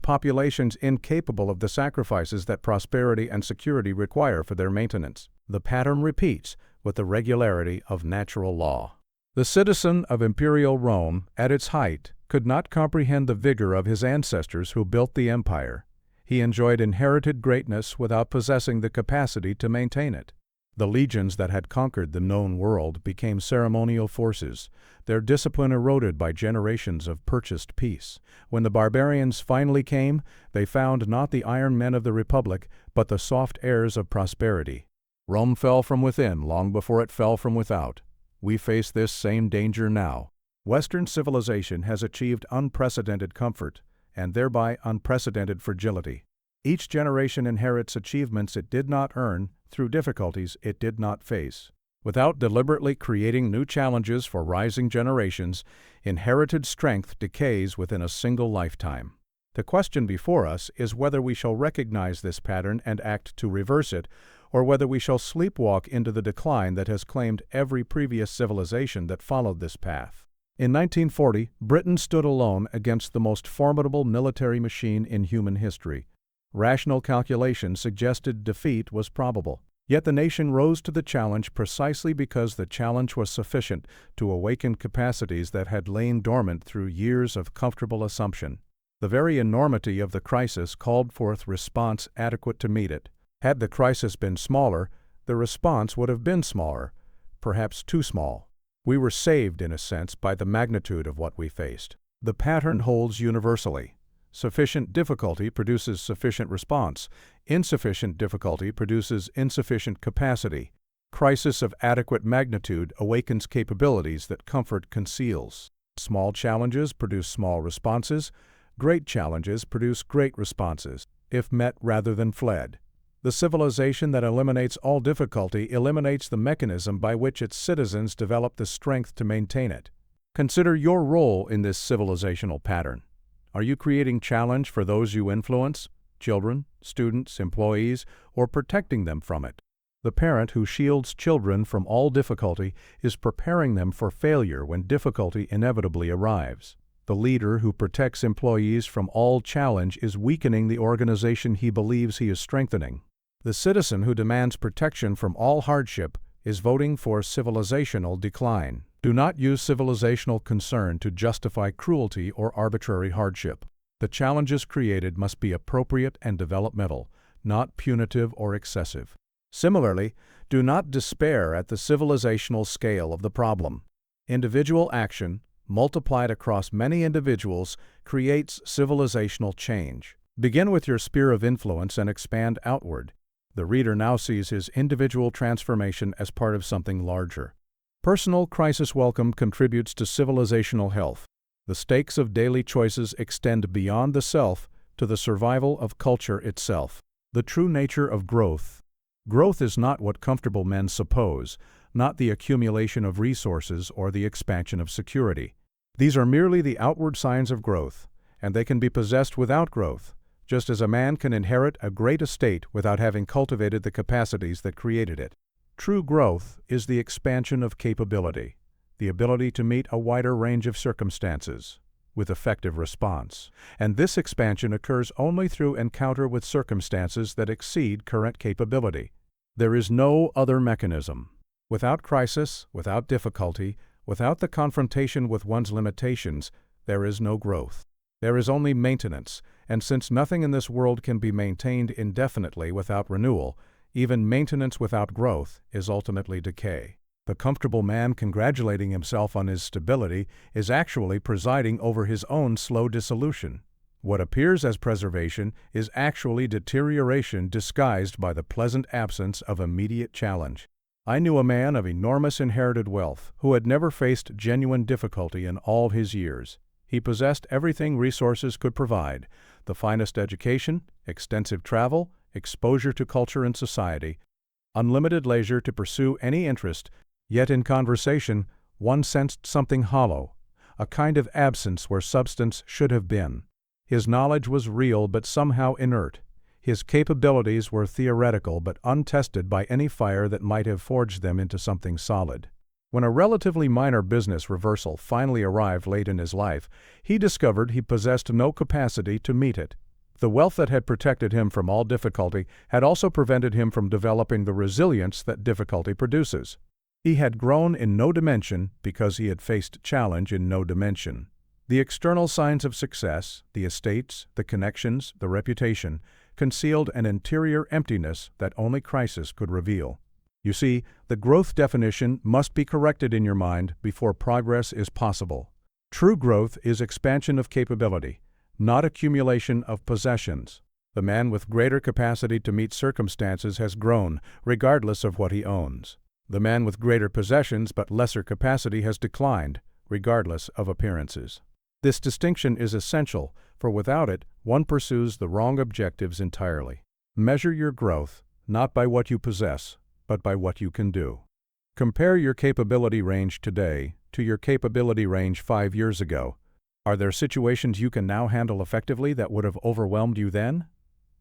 populations incapable of the sacrifices that prosperity and security require for their maintenance. The pattern repeats with the regularity of natural law. The citizen of imperial Rome, at its height, could not comprehend the vigor of his ancestors who built the empire. He enjoyed inherited greatness without possessing the capacity to maintain it. The legions that had conquered the known world became ceremonial forces, their discipline eroded by generations of purchased peace. When the barbarians finally came, they found not the iron men of the Republic, but the soft airs of prosperity. Rome fell from within long before it fell from without. We face this same danger now. Western civilization has achieved unprecedented comfort, and thereby unprecedented fragility. Each generation inherits achievements it did not earn through difficulties it did not face. Without deliberately creating new challenges for rising generations, inherited strength decays within a single lifetime. The question before us is whether we shall recognize this pattern and act to reverse it, or whether we shall sleepwalk into the decline that has claimed every previous civilization that followed this path. In 1940, Britain stood alone against the most formidable military machine in human history. Rational calculation suggested defeat was probable. Yet the nation rose to the challenge precisely because the challenge was sufficient to awaken capacities that had lain dormant through years of comfortable assumption. The very enormity of the crisis called forth response adequate to meet it. Had the crisis been smaller, the response would have been smaller, perhaps too small. We were saved, in a sense, by the magnitude of what we faced. The pattern holds universally. Sufficient difficulty produces sufficient response. Insufficient difficulty produces insufficient capacity. Crisis of adequate magnitude awakens capabilities that comfort conceals. Small challenges produce small responses. Great challenges produce great responses, if met rather than fled. The civilization that eliminates all difficulty eliminates the mechanism by which its citizens develop the strength to maintain it. Consider your role in this civilizational pattern. Are you creating challenge for those you influence, children, students, employees, or protecting them from it? The parent who shields children from all difficulty is preparing them for failure when difficulty inevitably arrives. The leader who protects employees from all challenge is weakening the organization he believes he is strengthening. The citizen who demands protection from all hardship is voting for civilizational decline. Do not use civilizational concern to justify cruelty or arbitrary hardship. The challenges created must be appropriate and developmental, not punitive or excessive. Similarly, do not despair at the civilizational scale of the problem. Individual action, multiplied across many individuals, creates civilizational change. Begin with your sphere of influence and expand outward. The reader now sees his individual transformation as part of something larger. Personal crisis welcome contributes to civilizational health. The stakes of daily choices extend beyond the self to the survival of culture itself. The true nature of growth. Growth is not what comfortable men suppose, not the accumulation of resources or the expansion of security. These are merely the outward signs of growth, and they can be possessed without growth, just as a man can inherit a great estate without having cultivated the capacities that created it. True growth is the expansion of capability, the ability to meet a wider range of circumstances with effective response. And this expansion occurs only through encounter with circumstances that exceed current capability. There is no other mechanism. Without crisis, without difficulty, without the confrontation with one's limitations, there is no growth. There is only maintenance, and since nothing in this world can be maintained indefinitely without renewal, even maintenance without growth is ultimately decay. The comfortable man congratulating himself on his stability is actually presiding over his own slow dissolution. What appears as preservation is actually deterioration disguised by the pleasant absence of immediate challenge. I knew a man of enormous inherited wealth who had never faced genuine difficulty in all his years. He possessed everything resources could provide: the finest education, extensive travel, exposure to culture and society, unlimited leisure to pursue any interest. Yet in conversation, one sensed something hollow, a kind of absence where substance should have been. His knowledge was real but somehow inert. His capabilities were theoretical but untested by any fire that might have forged them into something solid. When a relatively minor business reversal finally arrived late in his life, he discovered he possessed no capacity to meet it. The wealth that had protected him from all difficulty had also prevented him from developing the resilience that difficulty produces. He had grown in no dimension because he had faced challenge in no dimension. The external signs of success, the estates, the connections, the reputation, concealed an interior emptiness that only crisis could reveal. You see, the growth definition must be corrected in your mind before progress is possible. True growth is expansion of capability, not accumulation of possessions. The man with greater capacity to meet circumstances has grown, regardless of what he owns. The man with greater possessions but lesser capacity has declined, regardless of appearances. This distinction is essential, for without it, one pursues the wrong objectives entirely. Measure your growth, not by what you possess, but by what you can do. Compare your capability range today to your capability range 5 years ago. Are there situations you can now handle effectively that would have overwhelmed you then?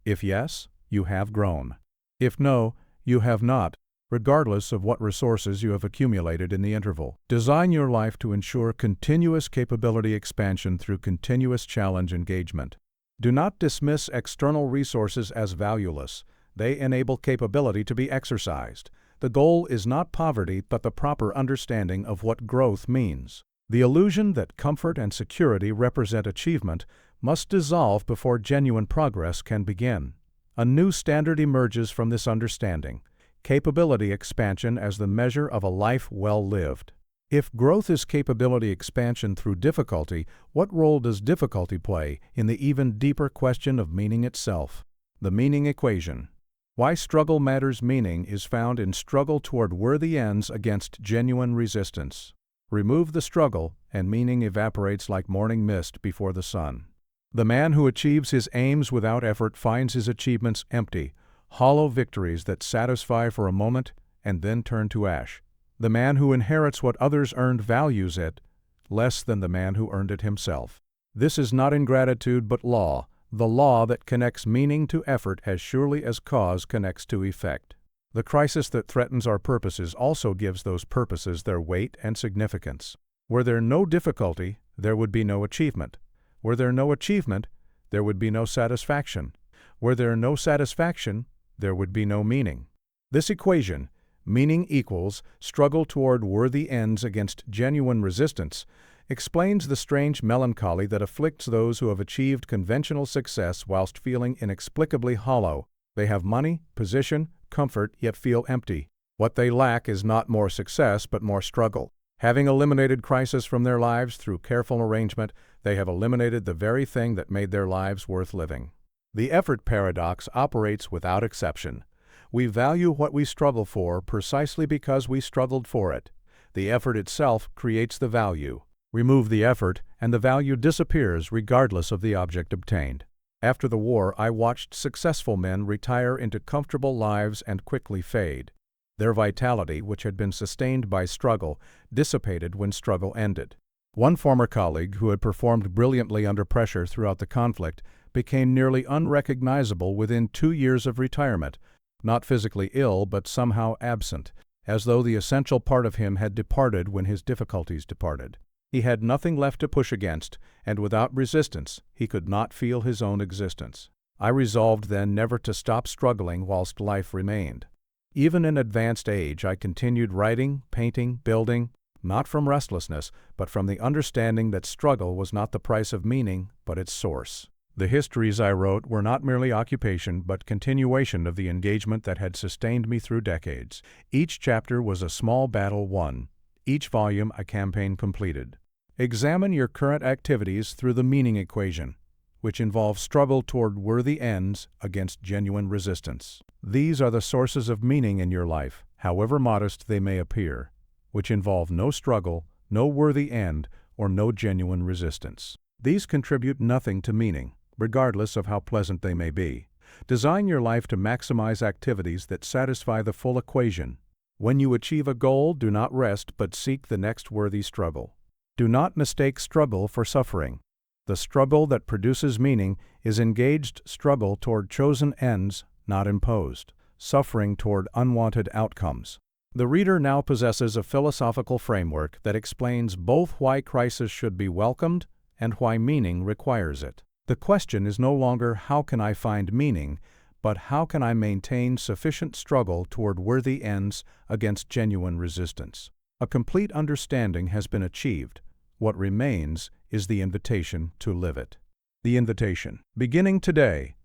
If yes, you have grown. If no, you have not, regardless of what resources you have accumulated in the interval. Design your life to ensure continuous capability expansion through continuous challenge engagement. Do not dismiss external resources as valueless. They enable capability to be exercised. The goal is not poverty, but the proper understanding of what growth means. The illusion that comfort and security represent achievement must dissolve before genuine progress can begin. A new standard emerges from this understanding: capability expansion as the measure of a life well lived. If growth is capability expansion through difficulty, what role does difficulty play in the even deeper question of meaning itself? The meaning equation. Why struggle matters meaning is found in struggle toward worthy ends against genuine resistance. Remove the struggle, and meaning evaporates like morning mist before the sun. The man who achieves his aims without effort finds his achievements empty, hollow victories that satisfy for a moment and then turn to ash. The man who inherits what others earned values it less than the man who earned it himself. This is not ingratitude but law, the law that connects meaning to effort as surely as cause connects to effect. The crisis that threatens our purposes also gives those purposes their weight and significance. Were there no difficulty, there would be no achievement. Were there no achievement, there would be no satisfaction. Were there no satisfaction, there would be no meaning. This equation, Meaning equals struggle toward worthy ends against genuine resistance explains the strange melancholy that afflicts those who have achieved conventional success whilst feeling inexplicably hollow. They have money, position, comfort, yet feel empty. What they lack is not more success, but more struggle. Having eliminated crisis from their lives through careful arrangement, they have eliminated the very thing that made their lives worth living. The effort paradox operates without exception. We value what we struggle for precisely because we struggled for it. The effort itself creates the value. Remove the effort, and the value disappears regardless of the object obtained. After the war, I watched successful men retire into comfortable lives and quickly fade. Their vitality, which had been sustained by struggle, dissipated when struggle ended. One former colleague, who had performed brilliantly under pressure throughout the conflict, became nearly unrecognizable within 2 years of retirement, not physically ill but somehow absent, as though the essential part of him had departed when his difficulties departed. He had nothing left to push against, and without resistance he could not feel his own existence. I resolved then never to stop struggling whilst life remained. Even in advanced age I continued writing, painting, building, not from restlessness, but from the understanding that struggle was not the price of meaning, but its source. The histories I wrote were not merely occupation, but continuation of the engagement that had sustained me through decades. Each chapter was a small battle won, each volume a campaign completed. Examine your current activities through the meaning equation, which involves struggle toward worthy ends against genuine resistance. These are the sources of meaning in your life, however modest they may appear, which involve no struggle, no worthy end, or no genuine resistance. These contribute nothing to meaning, regardless of how pleasant they may be. Design your life to maximize activities that satisfy the full equation. When you achieve a goal, do not rest, but seek the next worthy struggle. Do not mistake struggle for suffering. The struggle that produces meaning is engaged struggle toward chosen ends, not imposed, suffering toward unwanted outcomes. The reader now possesses a philosophical framework that explains both why crisis should be welcomed and why meaning requires it. The question is no longer how can I find meaning, but how can I maintain sufficient struggle toward worthy ends against genuine resistance. A complete understanding has been achieved. What remains is the invitation to live it. The invitation. Beginning today,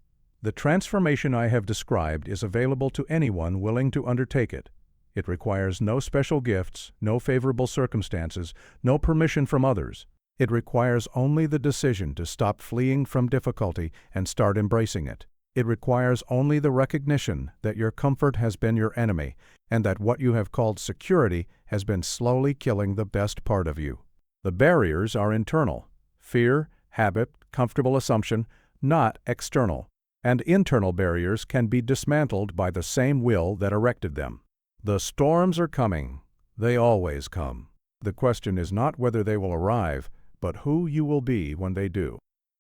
the transformation I have described is available to anyone willing to undertake it. It requires no special gifts, no favorable circumstances, no permission from others. It requires only the decision to stop fleeing from difficulty and start embracing it. It requires only the recognition that your comfort has been your enemy and that what you have called security has been slowly killing the best part of you. The barriers are internal: fear, habit, comfortable assumption, not external. And internal barriers can be dismantled by the same will that erected them. The storms are coming. They always come. The question is not whether they will arrive, but who you will be when they do.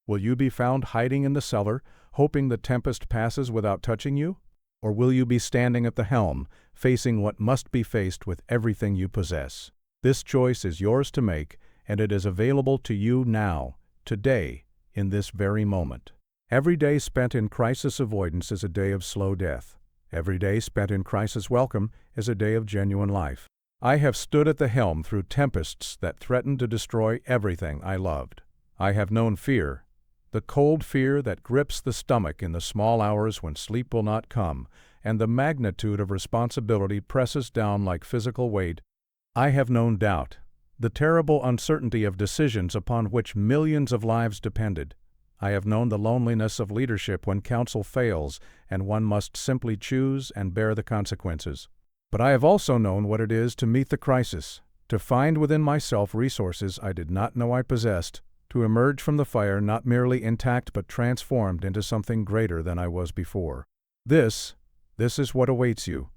Will you be found hiding in the cellar, hoping the tempest passes without touching you? Or will you be standing at the helm, facing what must be faced with everything you possess? This choice is yours to make, and it is available to you now, today, in this very moment. Every day spent in crisis avoidance is a day of slow death. Every day spent in crisis welcome is a day of genuine life. I have stood at the helm through tempests that threatened to destroy everything I loved. I have known fear, the cold fear that grips the stomach in the small hours when sleep will not come, and the magnitude of responsibility presses down like physical weight. I have known doubt, the terrible uncertainty of decisions upon which millions of lives depended. I have known the loneliness of leadership when counsel fails and one must simply choose and bear the consequences. But I have also known what it is to meet the crisis, to find within myself resources I did not know I possessed, to emerge from the fire not merely intact but transformed into something greater than I was before. This is what awaits you.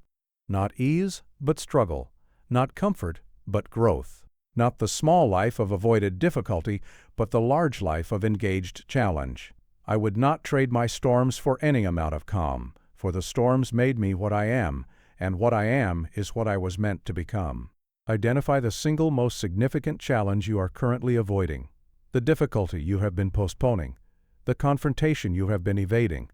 Not ease, but struggle. Not comfort, but growth. Not the small life of avoided difficulty, but the large life of engaged challenge. I would not trade my storms for any amount of calm, for the storms made me what I am, and what I am is what I was meant to become. Identify the single most significant challenge you are currently avoiding, the difficulty you have been postponing, the confrontation you have been evading,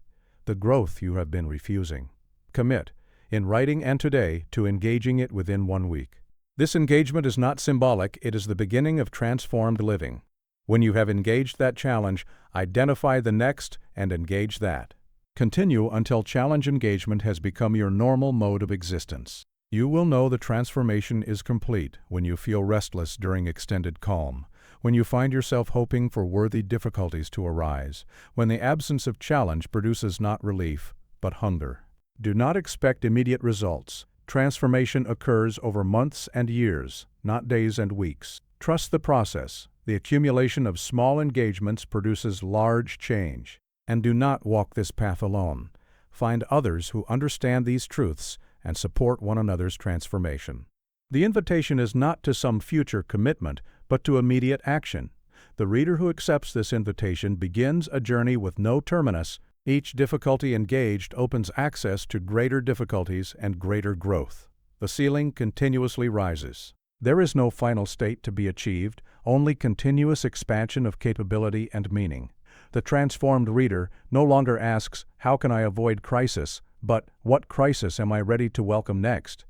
the growth you have been refusing. Commit. in writing and today, to engaging it within 1 week. This engagement is not symbolic, it is the beginning of transformed living. When you have engaged that challenge, identify the next and engage that. Continue until challenge engagement has become your normal mode of existence. You will know the transformation is complete when you feel restless during extended calm, when you find yourself hoping for worthy difficulties to arise, when the absence of challenge produces not relief, but hunger. Do not expect immediate results. Transformation occurs over months and years, not days and weeks. Trust the process. The accumulation of small engagements produces large change. And do not walk this path alone. Find others who understand these truths and support one another's transformation. The invitation is not to some future commitment, but to immediate action. The reader who accepts this invitation begins a journey with no terminus. Each difficulty engaged opens access to greater difficulties and greater growth. The ceiling continuously rises. There is no final state to be achieved, only continuous expansion of capability and meaning. The transformed reader no longer asks, "How can I avoid crisis?" but "What crisis am I ready to welcome next?"